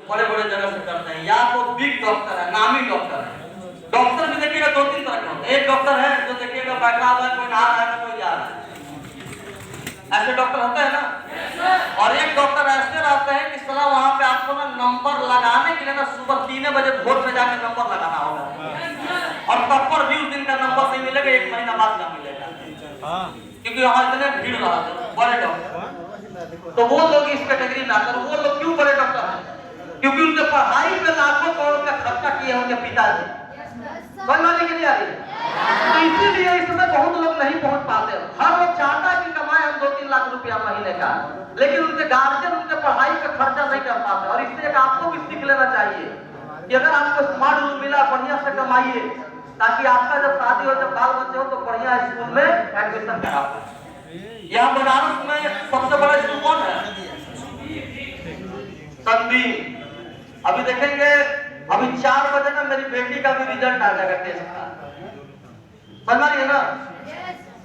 बड़े बड़े जगह से करते हैं, या तो बिग डॉक्टर है, नामी डॉक्टर है। डॉक्टर भी देखिएगा दो तीन तरह के होते हैं। एक डॉक्टर है जो देखिएगा बैठा हुआ है, कोई नहा रहा है कोई जा रहा है, ऐसे डॉक्टर होते हैं ना। और एक डॉक्टर ऐसे रहते हैं कि साला वहां पे आपको ना नंबर लगाने के लिए ना सुबह 3 बजे भोर में जाकर नंबर लगाना होगा, और तब पर भी उस दिन का नंबर नहीं मिलेगा, 1 महीना बाद का मिलेगा, क्योंकि वहां इतने भीड़ रहते हैं बड़े डॉक्टर। तो वो लोग इस कैटेगरी में आते हैं। वो लोग क्यों बड़े डॉक्टर हैं? क्योंकि उनके पढ़ाई में लाखों करोड़ का खर्चा किए उनके पिताजी। समझ में नहीं आ रही है? तो इसीलिए इसमें बहुत लोग नहीं पहुंच पाते। हर लोग चाहता है कि कमाए हम 2-3 लाख रुपया महीने का, लेकिन उनके गार्जियन उनके पढ़ाई का खर्चा नहीं कर पाते। और इससे एक आपको भी सीख लेना चाहिए कि अगर आपको स्मार्ट रूम मिला, बढ़िया से कमाइए, ताकि आपका जब शादी हो, जब बाल बच्चे हो, तो बढ़िया स्कूल में एडमिशन करा पाए। यहाँ बनारस में सबसे बड़ा स्कूल कौन है? संदीप। अभी देखेंगे, अभी 4 बजे ना मेरी बेटी का भी रिजल्ट आ जाएगा टेस्ट का, समझ रही है ना।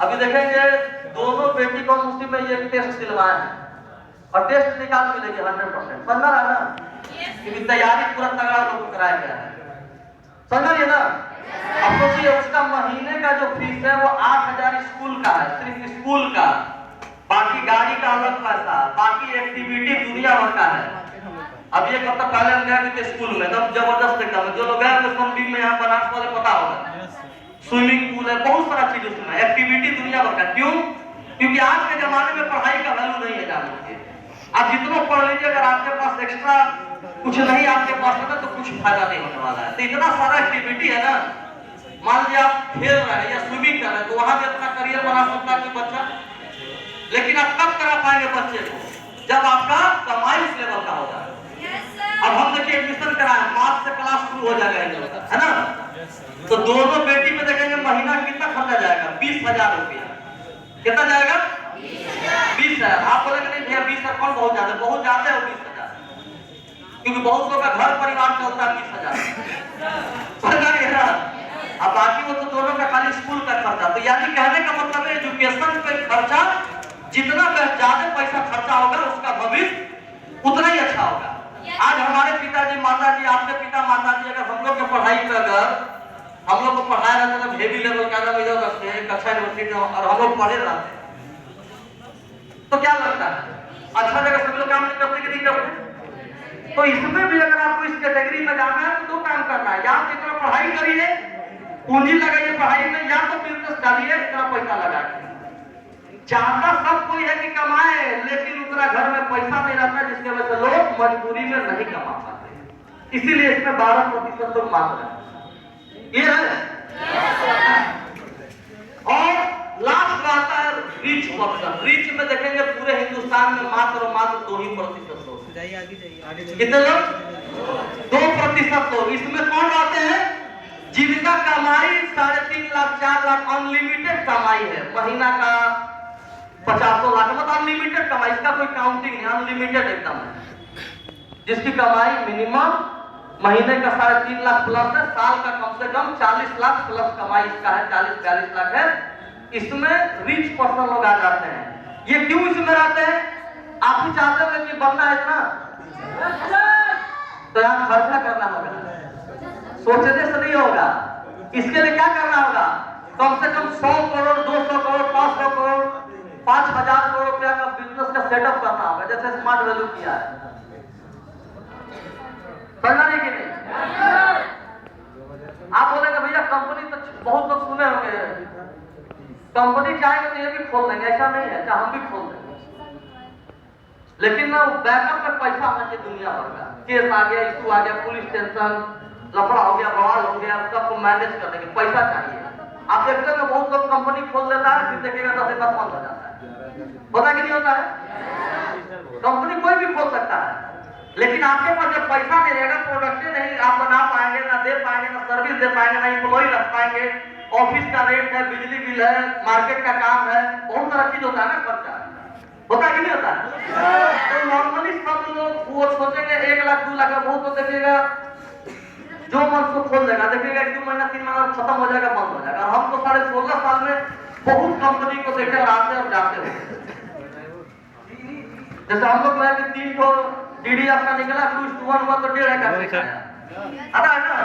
अभी देखेंगे दोनों बेटी को उसी में ये टेस्ट दिलवाए हैं, और टेस्ट निकाल मिलेगी 100%। समझ रहा है ना, क्योंकि तैयारी पूरा तगड़ा लोग कराया गया है, समझ रही है ना। अब सोचिए उसका महीने का जो फीस है वो 8,000 स्कूल का है, सिर्फ स्कूल का। बाकी गाड़ी का अलग पैसा, बाकी एक्टिविटी दुनिया भर का है। अब एक हफ्ता पहले हम गए थे स्कूल में, तब जबरदस्त एकदम, जो लोग गए थे संदीप में, यहाँ बनारस वाले पता होगा, स्विमिंग पूल है, बहुत सारा चीज उसमें, एक्टिविटी दुनिया भर का। क्यों? क्योंकि आज के जमाने में पढ़ाई का वैल्यू नहीं है जान लीजिए। आप जितना पढ़ लीजिए, अगर आपके पास एक्स्ट्रा कुछ नहीं आपके पास है तो कुछ फायदा नहीं होने वाला है। तो इतना सारा एक्टिविटी है ना, मान लीजिए आप खेल रहे हैं या स्विमिंग कर रहे हैं, तो वहां भी अपना करियर बना सकता है कि बच्चा, लेकिन आप कब करा पाएंगे बच्चे को? जब आपका कमाई उस लेवल का होगा। अब हम देखिए एडमिशन कराए, मार्च से क्लास शुरू हो जाएगा, है ना। तो दोनों बेटी में देखेंगे महीना कितना खर्चा जाएगा? 20,000 रुपया। कितना जाएगा? 20,000। आप बोलेंगे नहीं भैया 20,000 कौन बहुत ज्यादा? बहुत ज्यादा है 20,000, क्योंकि बहुत लोग का घर परिवार चलता है 20,000। अब बाकी वो तो दोनों का खाली स्कूल का खर्चा। तो यानी कहने का मतलब है एजुकेशन पे खर्चा जितना ज्यादा पैसा खर्चा होगा, उसका भविष्य उतना ही अच्छा होगा। आज हमारे पिताजी माताजी, आपके पिता माताजी, अगर हम लोग के पढ़ाई पे अगर हम लोग को पढ़ाया रहता था हेवी लेवल का, इधर रखते हैं कक्षा यूनिवर्सिटी में, और हम लोग पढ़े रहते तो क्या लगता है अच्छा जगह सभी लोग काम नहीं करते कि नहीं करते? तो इसमें भी अगर आपको इस कैटेगरी में जाना है तो 2 काम करना है, या तो इतना पढ़ाई करिए, पूंजी लगाइए पढ़ाई में, या तो बिजनेस डालिए इतना पैसा लगा के। चाहता सब कोई है कि कमाए, लेकिन उतना घर में पैसा नहीं रहता, जिसकी वजह से लोग मजबूरी में नहीं कमा पाते। इसीलिए इसमें 12% लोग मांग रहे हैं। ये है। और लास्ट बात है रिच पर्सन। रिच में देखेंगे पूरे हिंदुस्तान में मात्र 2% लोग। कितने लोग? 2% लोग। इसमें कौन आते हैं? जिनका कमाई 3.5 लाख 4 लाख अनलिमिटेड कमाई है, महीना का 50 लाख, मतलब अनलिमिटेड कमाई, इसका कोई काउंटिंग नहीं, अनलिमिटेड एकदम है। जिसकी कमाई मिनिमम महीने का 3.5 लाख प्लस है, साल का कम से कम 40 लाख प्लस कमाई इसका है, 40-42 लाख है। इसमें रिच पर्सन लोग आ जाते हैं। ये क्यों इसमें रहते हैं? आप भी चाहते हो कि बनना है इतना, तो यहाँ खर्चा करना होगा, सोचने से नहीं होगा। इसके लिए क्या करना होगा? कम से कम 100 करोड़ 200 करोड़ 500 करोड़ 5,000 करोड़ रुपया का बिजनेस का सेटअप करना होगा, जैसे स्मार्ट वैल्यू किया है। समझना नहीं कि नहीं? आप बोलेंगे भैया कंपनी, तो बहुत लोग सुने होंगे कंपनी चाहेंगे तो ये भी खोल देंगे, ऐसा नहीं है, चाहे हम भी खोल देंगे, लेकिन ना बैकअप में पैसा होना चाहिए दुनिया भर का। केस आ गया, इशू आ गया, पुलिस टेंशन, लफड़ा हो गया, बवाल हो गया, सबको मैनेज करने के पैसा चाहिए। आप देखते हैं बहुत लोग कंपनी खोल देता है, फिर देखिएगा 10 एक बंद हो जाता है। होता कि नहीं होता है? कंपनी कोई भी खोल सकता है, लेकिन आपके पास जब पैसा नहीं रहेगा, प्रोडक्ट नहीं आप बना पाएंगे, ना दे पाएंगे, ना सर्विस दे पाएंगे, ना एम्प्लॉय रख पाएंगे, ऑफिस का रेट है, बिजली बिल है, मार्केट का काम है, बहुत सारा चीज होता है ना, खर्चा होता कि नहीं होता? तो नॉर्मली सब लोग वो सोचेंगे 1 लाख 2 लाख, बहुत तो देखिएगा जो मन को खोल देगा, देखिएगा 1-2 महीना 3 महीना खत्म हो जाएगा, बंद हो जाएगा। हम तो 16.5 साल में बहुत कंपनी को देखे और आते और जाते हैं। जैसे हम लोग 3 डीडी आपका निकला 2:1 हुआ तो 1.5 का चेक आया। आता है ना?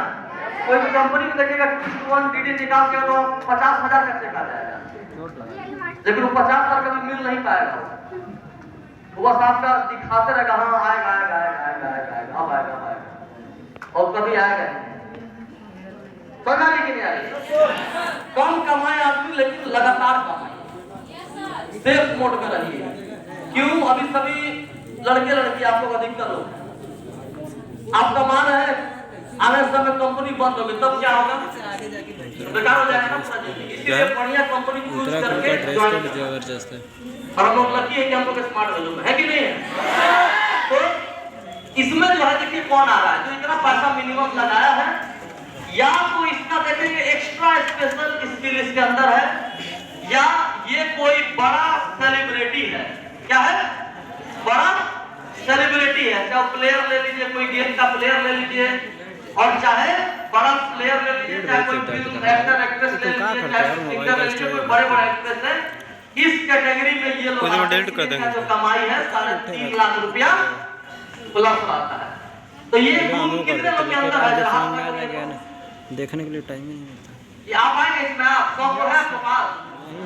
कोई भी कंपनी में देखिएगा 2:1 डीडी निकाल के तो 50,000 का चेक आ जाएगा, लेकिन वो 50,000 कभी मिल नहीं पाएगा। वो बस आपका दिखाते रहेगा, हाँ आएगा आएगा आएगा आएगा आएगा आएगा अब आएगा अब आएगा, और कभी आएगा नहीं। समझा नहीं कि नहीं आएगा? कम कमाए आदमी लेकिन लगातार कमाए, सेफ मोड में रहिए। क्यों? अभी सभी लड़के लड़की आप लोग अधिकतर लोग, आपका मान है आने समय कंपनी बंद होगी तब क्या होगा? बेकार हो जाएगा ना पूरा जिंदगी। इसलिए बढ़िया कंपनी चूज करके जबरदस्त है। और हम लोग लकी है कि हम लोग स्मार्ट वैल्यू में है कि नहीं है। तो इसमें जो है देखिए कौन आ रहा है जो इतना पैसा मिनिमम लगाया है, या तो इसका देखेंगे एक्स्ट्रा स्पेशल स्किल इसके अंदर है, या ये कोई बड़ा सेलिब्रिटी है। क्या है? बड़ा सेलिब्रिटी है। चाहे प्लेयर ले लीजिए, कोई गेम का प्लेयर ले लीजिए, और चाहे बड़ा प्लेयर ले लीजिए, चाहे कोई फिल्म एक्टर एक्ट्रेस ले लीजिए, चाहे सिंगर ले लीजिए, कोई बड़े बड़े एक्ट्रेस है। इस कैटेगरी में ये लोग जो कमाई है 3.5 लाख रुपया प्लस आता है। तो ये कितने लोग के अंदर है? देखने के लिए टाइम ही नहीं मिलता। ये आप आएंगे इसमें, आप सब है आपके पास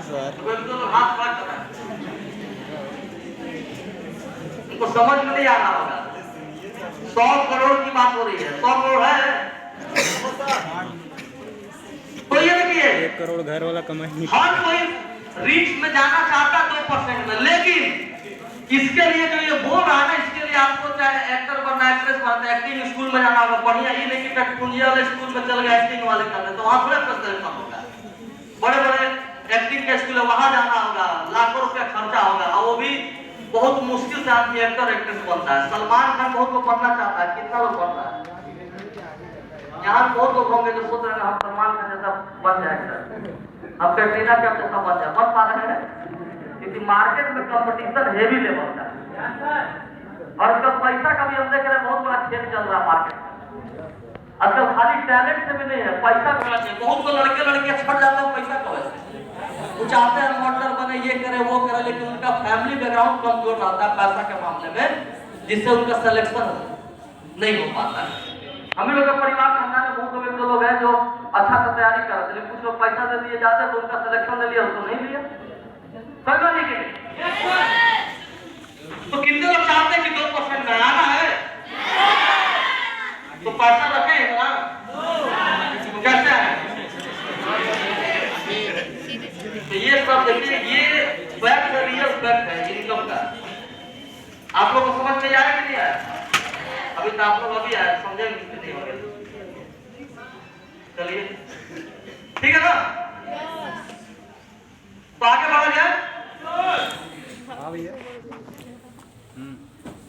सर हाथ खड़ा कर रहा है, उनको समझ में नहीं आ रहा होगा। 100 करोड़ की बात हो रही है, 100 करोड़ है तो ये देखिए 1 करोड़ घर वाला कमाई नहीं। हर कोई रीच में जाना चाहता 2% में, लेकिन इसके लिए जो ये बोल रहा है ना, इसके लिए आपको चाहे एक्टर बनना, एक्ट्रेस बनना, एक्टिंग स्कूल में जाना होगा बढ़िया। ये नहीं कि टटपुंजिया वाले स्कूल में चल गए एक्टिंग वाले करने, तो वहां थोड़ा पैसा होगा। बड़े बड़े एक्टिंग के स्कूल है वहां जाना होगा, लाखों रुपया खर्चा होगा, और वो भी बहुत मुश्किल से आदमी एक्टर एक्ट्रेस बनता है। सलमान खान बहुत लोग बनना चाहता है, कितना लोग बनता है? यहाँ बहुत लोग होंगे जो सोच रहे हैं हम सलमान खान जैसा बन जाएंगे, हम कैटरीना कैफ जैसा बन जाए, बन पा रहे हैं क्योंकि मार्केट में कंपटीशन हेवी लेवल का है। और इसका पैसा का भी हम देख रहे हैं, बहुत बड़ा खेल चल रहा है मार्केट में। आजकल खाली टैलेंट से भी नहीं है, पैसा होना चाहिए। बहुत को लड़के लड़कियां छट जाते हैं पैसा की वजह से, वो चाहते हैं मॉडलर बने, ये करे वो करे, लेकिन उनका फैमिली बैकग्राउंड कमजोर रहता है पैसा के मामले में, जिससे उनका सिलेक्शन नहीं हो पाता है। हम लोग का परिवार खानदान में बहुत लोग हैं जो अच्छा से तैयारी कर रहे हैं, कुछ लोग पैसा दे दिए जाते हैं तो उनका सिलेक्शन ले लिया, उसको नहीं लिया। समझ नहीं कि तो कितने लोग चाहते हैं कि 2% में आना है, तो पैसा रखें ना, कैसे है? तो ये सब देखिए, ये फैक्ट है, रियल फैक्ट है इनकम का। आप लोग को समझ में आया कि नहीं आया? अभी तो आप लोग अभी आए, समझे नहीं होंगे। चलिए ठीक है ना, तो आगे बढ़ा जाए।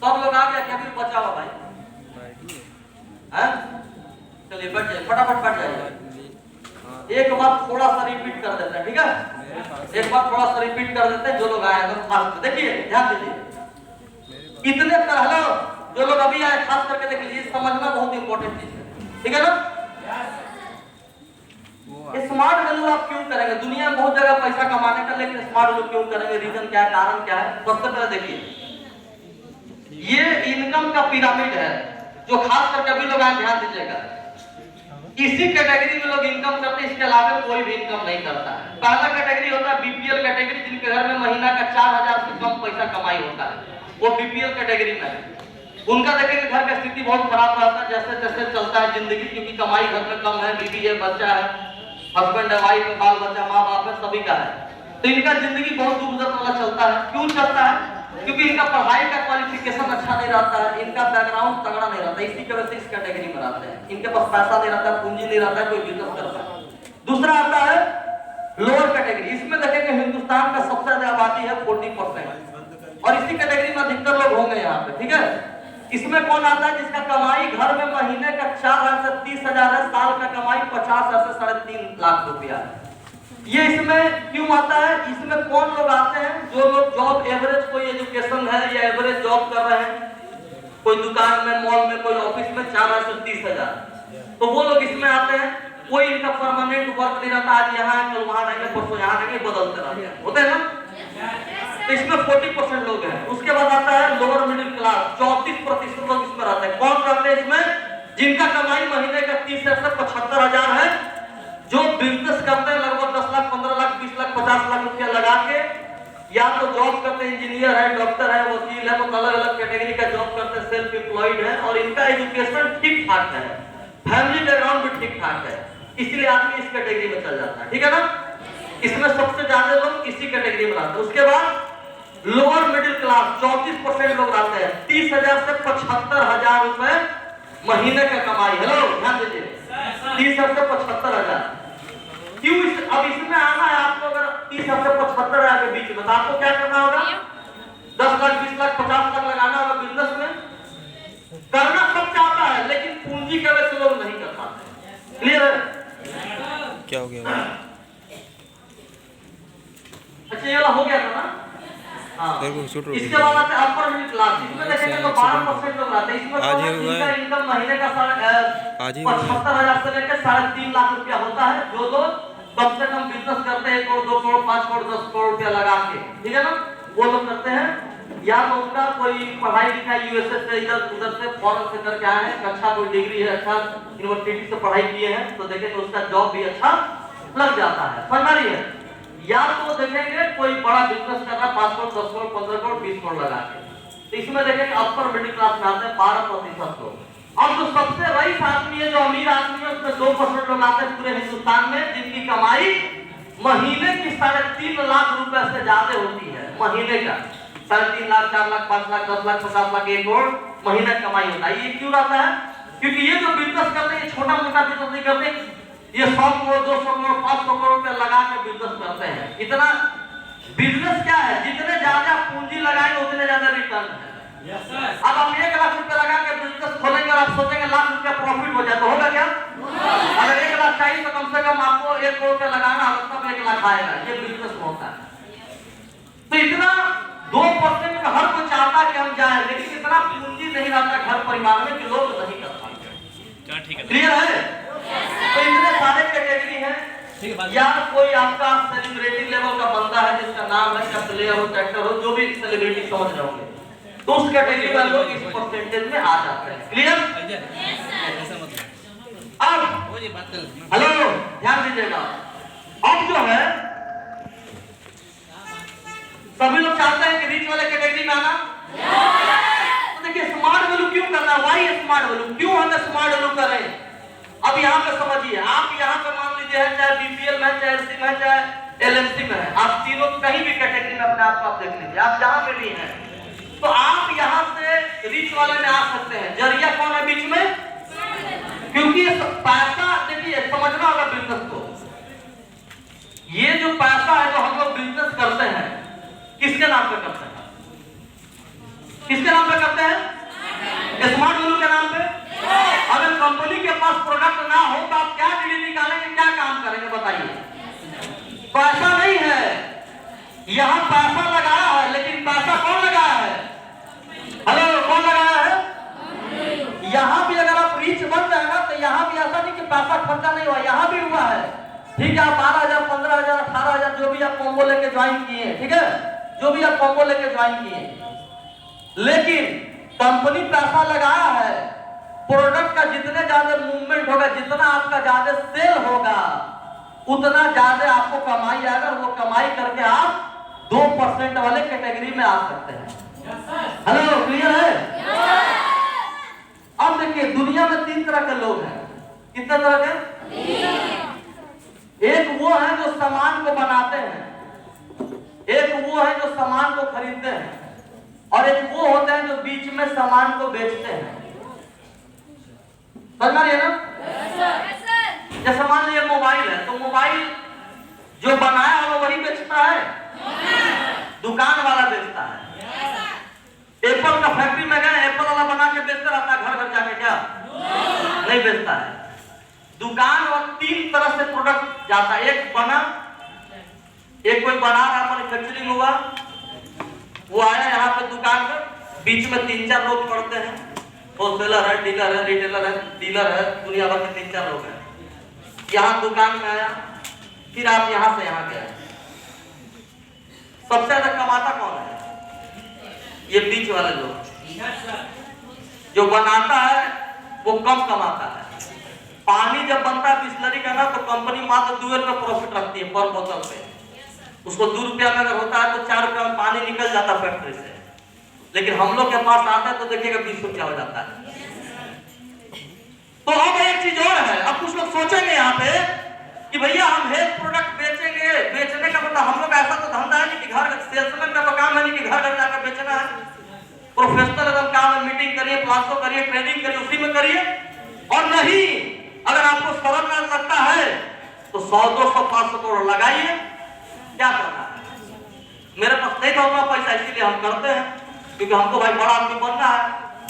सब लोग आ गया क्या? अभी बचा हुआ भाई है? चलिए बैठ जाइए, फटाफट बैठ जाइए। एक बात थोड़ा सा रिपीट कर देते हैं, ठीक है? एक बार थोड़ा सा रिपीट कर देते हैं। जो लोग आए हैं फास्ट देखिए, ध्यान दीजिए। इतने पहले जो लोग अभी आए खास करके देख लीजिए, समझना बहुत इंपॉर्टेंट चीज है, ठीक है ना? स्मार्ट वैल्यू आप क्यों करेंगे? दुनिया में बहुत जगह पैसा कमाने का, लेकिन स्मार्ट वैल्यू क्यों करेंगे? रीजन क्या है, कारण क्या है? सबसे पहले देखिए, ये इनकम का पिरामिड है जो खास करके अभी लोग ध्यान दीजिएगा। इसी कैटेगरी में लोग इनकम करते हैं, इसके अलावा कोई भी इनकम नहीं करता है। पहला कैटेगरी होता है बीपीएल कैटेगरी, जिनके घर में महीना का 4,000 से कम पैसा कमाई होता है, वो बीपीएल कैटेगरी में है। उनका देखेंगे घर का स्थिति बहुत खराब रहता है, जैसे जैसे चलता है जिंदगी, क्योंकि कमाई घर में कम है, बीवी है, बच्चा है, हस्बैंड है, वाइफ है, बाल बच्चा, माँ बाप है, सभी का है। तो इनका जिंदगी बहुत दुर्गत वाला चलता है। क्यों चलता है? क्योंकि इनका पढ़ाई का क्वालिफिकेशन अच्छा नहीं रहता है, इनका बैकग्राउंड तगड़ा नहीं रहता, इसी की वजह से इस कैटेगरी में रहते हैं। इनके पास पैसा नहीं रहता, पूंजी नहीं रहता, कोई बिजनेस करता है। दूसरा आता है लोअर कैटेगरी, इसमें देखेंगे हिंदुस्तान का सबसे ज्यादा आबादी है 40%, और इसी कैटेगरी में अधिकतर लोग होंगे यहाँ पे, ठीक है? इसमें कौन आता है? जिसका कमाई घर में महीने का 4,000 से 30,000 है, साल का कमाई 50,000 से 3.5 लाख रुपया है। ये इसमें क्यों आता है? इसमें कौन लोग आते हैं? जो लोग जॉब एवरेज, कोई एजुकेशन है या एवरेज जॉब कर रहे हैं, कोई दुकान में, मॉल में, कोई ऑफिस में, 4,000 से 30,000, तो वो लोग इसमें आते हैं। कोई इनका परमानेंट वर्क नहीं रहता, आज यहाँ कल वहां रहेंगे, परसों यहाँ रहेंगे, बदलते रहते हैं, होते हैं ना? तो इसमें 40% लोग हैं। उसके बाद आता है लोअर मिडिल क्लास, 34% लोग इसमें रहते हैं। कौन रहते हैं इसमें? जिनका कमाई महीने का 30 से 75 हजार है, जो बिजनेस करते हैं लगभग 10 लाख, 15 लाख, 20 लाख, 50 लाख रुपया लगा के, या तो जॉब करते हैं, इंजीनियर है, डॉक्टर है, वकील है, तो अलग अलग कैटेगरी का जॉब करते हैं, सेल्फ एम्प्लॉयड है, और इनका एजुकेशन ठीक ठाक है, फैमिली बैकग्राउंड भी ठीक ठाक है, इसलिए आदमी इस कैटेगरी में चल जाता है। ठीक है ना? इसमें सबसे ज्यादा लोग इसी कैटेगरी में रहते हैं। उसके बाद लोअर मिडिल क्लास 34% लोग रहते हैं, 30,000 से 75,000 रुपए महीने का कमाई। हेलो, ध्यान दीजिए, 30,000 से 75,000। क्यों अब इसमें आना है आपको? अगर 30,000 से 75,000 के बीच में, तो आपको क्या करना होगा? 10 लाख, 20 लाख, 50 लाख लगाना होगा बिजनेस में। करना सब चाहता है, लेकिन पूंजी के वजह से लोग नहीं कर पाते। क्लियर है? क्या हो गया? अच्छा, ये वाला हो गया था ना? हाँ। इसके बाद आते हैं अपर मिडिल क्लास। इसमें देखेंगे तो 12% लोग रहते हैं। इसमें इनका इनकम महीने का 75,000 से लेकर 3.5 लाख रुपया होता है। जो लोग कम से कम बिजनेस करते हैं, 1 करोड़, 2 करोड़, 5 करोड़, 10 करोड़ रुपया लगा के, ठीक है ना, वो लोग करते हैं। या तो उनका कोई पढ़ाई लिखाई यूएसए से, इधर उधर से, फॉरेन से करके आए हैं, अच्छा कोई डिग्री है, अच्छा यूनिवर्सिटी से पढ़ाई किए हैं, तो देखेंगे उसका जॉब भी अच्छा लग जाता है। समझ रही है? या तो देखेंगे कोई बड़ा बिजनेस कर रहा है, 5 करोड़, 10 करोड़, 15 करोड़, 20 करोड़ लगा के, तो इसमें देखेंगे अपर मिडिल क्लास में आते हैं 12% लोग। अब जो सबसे रईस आदमी है, जो अमीर आदमी है, उसमें 2% लोग आते हैं पूरे हिंदुस्तान में, जिनकी कमाई महीने की 3.5 लाख रुपए से ज्यादा होती है। महीने का 3.5 लाख, 4 लाख, 5 लाख, 10 लाख, 50 लाख, 1 करोड़ महीना कमाई होता है। ये क्यों रहता है? क्योंकि ये जो बिजनेस करते हैं, छोटा मोटा बिजनेस नहीं करते, ये 100 करोड़, 200 करोड़, 500 करोड़ रुपए लगा के बिजनेस करते हैं। इतना बिजनेस क्या है, जितने ज्यादा पूंजी लगाएंगे उतने ज्यादा रिटर्न है। अब हम 1 लाख रुपए लगा के बिजनेस खोलेंगे और आप सोचेंगे लाख रुपया प्रॉफिट हो जाए, तो होगा क्या? अगर 1 लाख चाहिए तो कम से कम आपको 1 करोड़ रुपया लगाना होगा, तब 1 लाख आएगा। ये बिजनेस होता है। तो इतना 2% में हर कोई चाहता है कि हम जाए, लेकिन इतना पूंजी नहीं रहता घर परिवार में कि लोग नहीं कर पाते। क्लियर है? तो इतने सारे कैटेगरी हैं। या कोई आपका सेलिब्रिटी लेवल का बंदा है, जिसका नाम है, या प्लेयर हो, एक्टर हो, जो भी सेलिब्रिटी समझ रहे होंगे, तो उस कैटेगरी में लोग इस परसेंटेज में आ जाते हैं। क्लियर? अब हेलो, ध्यान दीजिएगा। अब जो है सभी लोग चाहते हैं कि रिच वाले कैटेगरी में आना। तो देखिए, स्मार्ट वैल्यू क्यों करना है? वाई स्मार्ट वैल्यू, क्यों हमें स्मार्ट वैल्यू करें? अब यहाँ पे समझिए, आप यहाँ पे मान लीजिए है, चाहे बीपीएल में, चाहे एलसी में, चाहे एलएमसी में है, आप तीनों कहीं भी कैटेगरी में अपने आप को आप देख लीजिए, आप जहाँ पे भी हैं, तो आप यहाँ से रिच वाले में आ सकते हैं। जरिया कौन है बीच में? क्योंकि पैसा, देखिए समझना होगा बिजनेस को। ये जो पैसा है, जो हम लोग बिजनेस करते हैं, किसके नाम पे करते हैं? किसके नाम पे करते हैं? स्मार्ट वैल्यू के नाम पे। अगर कंपनी के पास प्रोडक्ट ना हो तो आप क्या डिग्री निकालेंगे, क्या काम करेंगे, बताइए? पैसा नहीं है, यहाँ पैसा लगाया है, लेकिन पैसा कौन लगाया है? हेलो, कौन लगाया है? यहाँ भी अगर आप रिच बन जाएगा तो यहाँ भी ऐसा नहीं कि पैसा खर्चा नहीं हुआ, यहाँ भी हुआ है। ठीक है, आप 12,000, 15,000, 18,000 जो भी आप कॉम्बो लेके ज्वाइन किए, ठीक है, जो भी आप कॉम्बो लेके ज्वाइन किए, लेकिन कंपनी पैसा लगाया है, प्रोडक्ट का जितने ज्यादा मूवमेंट होगा, जितना आपका ज्यादा सेल होगा, उतना ज्यादा आपको कमाई आएगा। वो कमाई करके आप 2% वाले कैटेगरी में आ सकते हैं। हेलो, क्लियर है? अब देखिए, दुनिया में 3 तरह के लोग हैं। कितने तरह के? एक वो है जो सामान को बनाते हैं, एक वो है जो सामान को खरीदते हैं, और एक वो होते हैं जो बीच में सामान को बेचते हैं। समझ रही है ना? जैसे मान लीजिए मोबाइल है, तो मोबाइल जो बनाया है वो वही बेचता है, दुकान वाला बेचता है। एप्पल का फैक्ट्री में गए, एप्पल वाला बना के बेचता रहता है घर घर जाके, क्या नहीं बेचता है। दुकान और 3 तरह से प्रोडक्ट जाता है। एक बना, एक कोई बना रहा, मैन्युफैक्चरिंग हुआ, वो आया यहाँ पे दुकान पे, बीच में 3-4 लोग पड़ते हैं, होलसेलर है, डीलर है, रिटेलर है, डीलर है, दुनिया भर के 3-4 लोग हैं। यहाँ दुकान में आया, फिर आप यहाँ से यहाँ गए, सबसे ज्यादा कमाता कौन है? ये बीच वाले लोग। जो बनाता है वो कम कमाता है। पानी जब बनता है बिस्लरी का ना, तो कंपनी मात्र 2 रुपये प्रॉफिट रखती है पर बोतल पे। उसको 2 रुपया में अगर होता है तो 4 रुपया में पानी निकल जाता है फैक्ट्री से। लेकिन हम लोग के पास आता है तो देखिएगा 20 रुपया हो जाता है। तो अब एक चीज और है, अब कुछ लोग सोचेंगे यहाँ पे कि भैया हम हेल्थ प्रोडक्ट बेचेंगे। बेचने का मतलब हम लोग ऐसा तो धंधा है नहीं कि घर सेल्समैन का तो काम है नहीं कि घर घर जाकर बेचना है। प्रोफेशनल एकदम काम है, मीटिंग करिए, क्लासों करिए, ट्रेनिंग करिए, उसी में करिए। और नहीं, अगर आपको सरल लगता है तो 100, 200, 500 करोड़ लगाइए। क्या करना है? मेरे पास नहीं था उतना पैसा, इसीलिए हम करते हैं, क्योंकि हमको भाई बड़ा आदमी बनना है।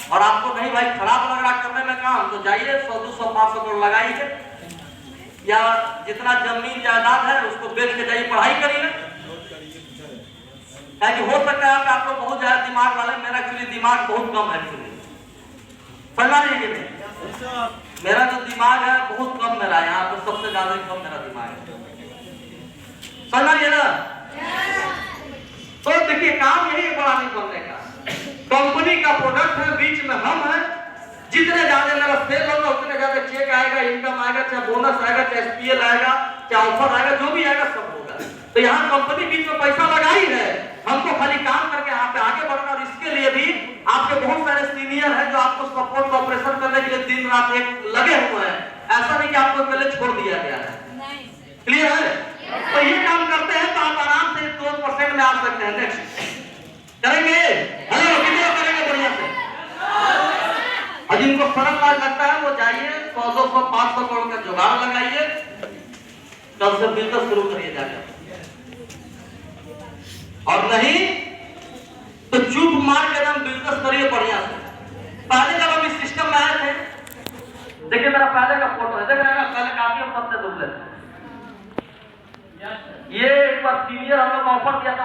और आपको नहीं भाई खराब लग रहा करने में काम, तो जाइए 100, 200, 500 करोड़ लगाइए, या जितना जमीन जायदाद है उसको बेच के जाइए, पढ़ाई करिए। कि हो सकता है आप लोग बहुत ज्यादा दिमाग वाले, मेरा एक्चुअली दिमाग बहुत कम है एक्चुअली, समझा नहीं कि नहीं? मेरा जो दिमाग है बहुत कम, मेरा यहाँ पे सबसे ज्यादा कम मेरा दिमाग है, समझिए ना? तो देखिए काम यही है बड़ा नहीं बनने का। कंपनी का प्रोडक्ट है, बीच में हम हैं। जितने ज्यादा मेरा सेल होगा उतने ज्यादा चेक आएगा, इनकम आएगा, चाहे बोनस आएगा, चाहे एसपीएल आएगा, चाहे ऑफर आएगा, जो भी आएगा सब होगा। तो यहाँ कंपनी बीच में पैसा लगाई है, हमको खाली काम करके यहाँ पे आगे बढ़ना। और इसके लिए भी आपके बहुत सारे सीनियर हैं जो आपको सपोर्ट ऑपरेशन करने के लिए दिन रात एक लगे हुए हैं। ऐसा नहीं कि आपको पहले छोड़ दिया गया है। क्लियर है? तो ये काम करते हैं तो आप आराम से 2% में आ सकते हैं। नेक्स्ट करेंगे, हेलो कितने करेंगे बढ़िया से। और जिनको सरल लगता है वो जाइए 100, 200, 500 करोड़ का जुगाड़ लगाइए, कल से बिजनेस शुरू करिए जाकर। और नहीं तो चुप मार के एकदम बिजनेस करिए बढ़िया से। पहले जब हम इस सिस्टम में आए थे, देखिए मेरा पहले का फोटो है, देख रहे हैं ना? पहले काफी हम सबसे दुबले थे। ये एक बार सीनियर हम लोग ऑफर दिया था।